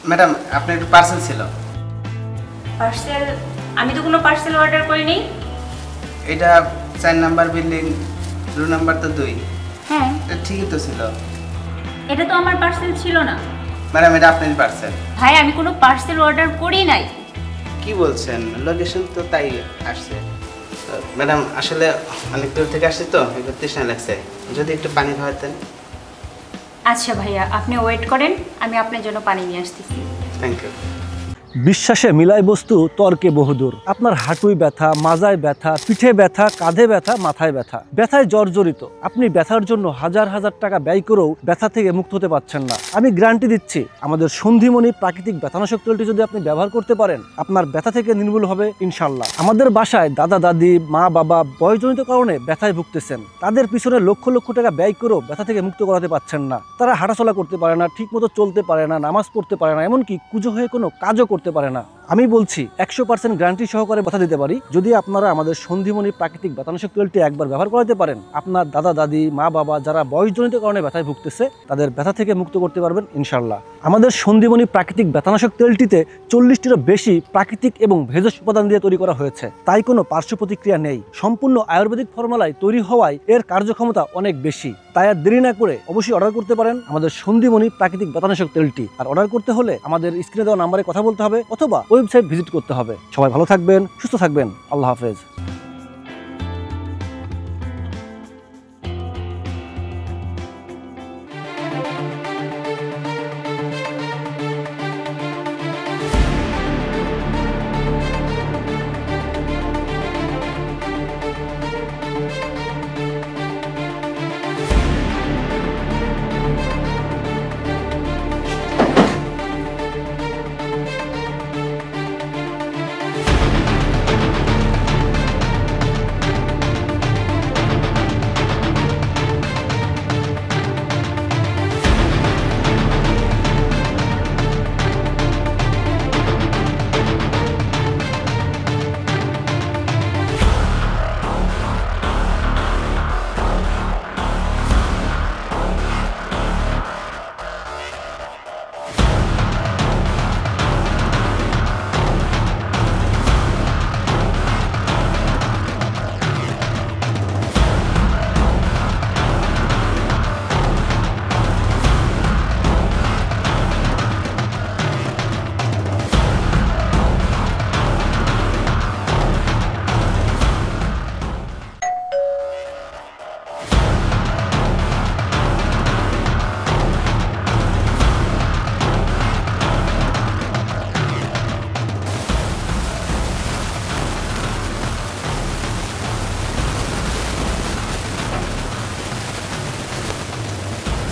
Madam আপনার একটু parcel ছিল। পার্সেল? আমি তো কোনো পার্সেল অর্ডার করিনি। এটা 4 নাম্বার বিল্ডিং, রুম নাম্বার তো 2। হ্যাঁ ঠিকই তো ছিল। এটা তো আমার পার্সেল ছিল না। ম্যাডাম এটা আপনার পার্সেল। ভাই আমি কোনো পার্সেল অর্ডার করি নাই। কি বলছেন? লোকেশন তো তাই আসছে। ম্যাডাম আসলে অনেক দূর থেকে আসছি তো একটু তৃষ্ণা লাগছে, যদি একটু পানি খাওয়াতেন। আচ্ছা ভাইয়া আপনি ওয়েট করেন, আমি আপনার জন্য পানি নিয়ে আসতেছি। Thank you. বিশ্বাসে মিলাই বস্তু তর্কে বহুদূর। আপনার হাঁটুই ব্যথা, মাজায় ব্যথা, পিঠে ব্যথা, কাঁধে ব্যথা, মাথায় ব্যথা, ব্যথায় জর্জরিত। আপনি ব্যথার জন্য হাজার হাজার টাকা ব্যয় করেও ব্যথা থেকে মুক্ত হতে পারছেন না। আমি গ্যারান্টি দিচ্ছি আমাদের সন্ধিমণি প্রাকৃতিক ব্যথানাশক তেলটি যদি আপনি ব্যবহার করতে পারেন, আপনার ব্যথা থেকে নির্মূল হবে ইনশাল্লাহ। আমাদের বাসায় দাদা দাদি, মা বাবা বয়সজনিত কারণে ব্যথায় ভুগতেছেন। তাদের পিছনে লক্ষ লক্ষ টাকা ব্যয় করেও ব্যথা থেকে মুক্ত করাতে পারছেন না। তারা হাঁটাচলা করতে পারে না, ঠিক মতো চলতে পারে না, নামাজ পড়তে পারে না, এমনকি কুঁজো হয়ে কোনো কাজও করতে পারে না। আমি বলছি 100% গ্যারান্টি সহকারে কথা দিতে পারি, যদি আপনারা আমাদের সন্ধিমণি প্রাকৃতিক ব্যথানাশক তেলটি একবার ব্যবহার করাতে পারেন, আপনার দাদা দাদি, মা বাবা যারা বয়সজনিত কারণে ব্যথায় ভুগতেছে তাদের ব্যথা থেকে মুক্ত করতে পারবেন ইনশাল্লাহ। আমাদের সন্ধিমণি প্রাকৃতিক ব্যথানাশক তেলটিতে 40টিরও বেশি প্রাকৃতিক এবং ভেষজ উপাদান দিয়ে তৈরি করা হয়েছে, তাই কোনো পার্শ্ব প্রতিক্রিয়া নেই। সম্পূর্ণ আয়ুর্বেদিক ফর্মুলায় তৈরি হওয়ায় এর কার্যক্ষমতা অনেক বেশি। তাই আর দেরি না করে অবশ্যই অর্ডার করতে পারেন আমাদের সন্ধিমণি প্রাকৃতিক ব্যথানাশক তেলটি। আর অর্ডার করতে হলে আমাদের স্ক্রিনে দেওয়া নাম্বারে কথা বলতে হবে অথবা ওয়েবসাইট ভিজিট করতে হবে। সবাই ভালো থাকবেন, সুস্থ থাকবেন। আল্লাহ হাফেজ।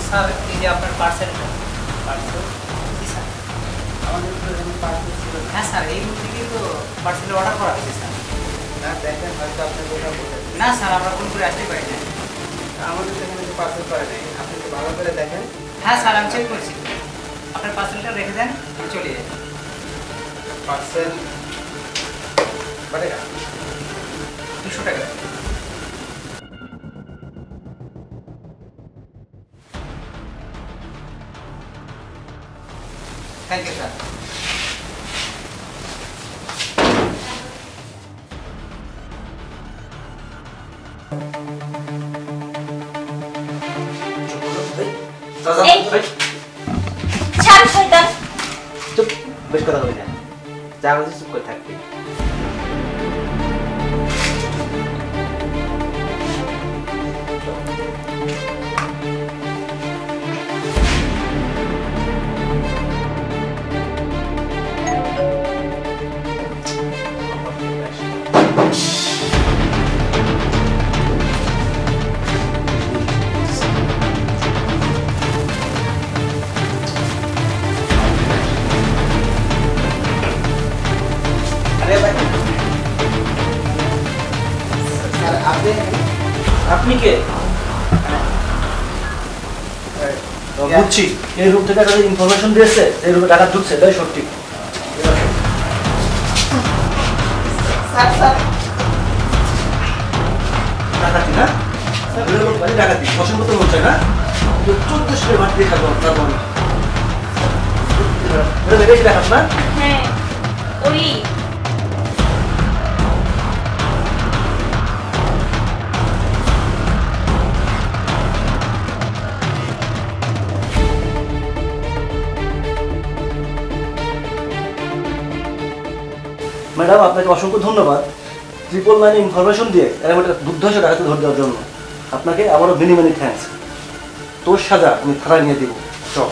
স্যার এই যে আপনার পার্সেলটা। পার্সেল? জি স্যার আমাদের পার্সেল ছিল। হ্যাঁ স্যার এই রুম থেকেই তো পার্সেল অর্ডার করা হয়েছে স্যার। না দেখেন হয়তো আপনি কোথাও বলে। না স্যার আমরা ফোন করে আসতে পারি না, আমাদের এখানে তো পার্সেল করে নেই। আপনি তো ভালো করে দেখেন। হ্যাঁ স্যার আমি চেক করছি, আপনার পার্সেলটা রেখে দেন, আমি চলে যাই। পার্সেল বাড়েগা 200 টাকা। Thank you sir. চুপ, বেশ কথা বলি না, যা বলছি চুপ করে থাকবি। আপনি কে? বুঝছি, এই রুম থেকে একটা ইনফরমেশন দিয়েছে, এই রুমে টাকা ঢুকছে, তাই সত্যি। ডাকাতি না? ডাকাতি অসম্মত বলছে না? 14 সালে ভাট দিয়ে খাবো তার মানে দেখাস না? হ্যাঁ ওই ম্যাডাম, আপনাকে অসংখ্য ধন্যবাদ 999 ইনফরমেশন দিয়ে এরকম একটা দুর্ধর্ষ ডাকাতি ধরে দেওয়ার জন্য। আপনাকে আবারও মেনি মেনি থ্যাঙ্কস। তোর সাজা আমি থানায় নিয়ে দিব। চল।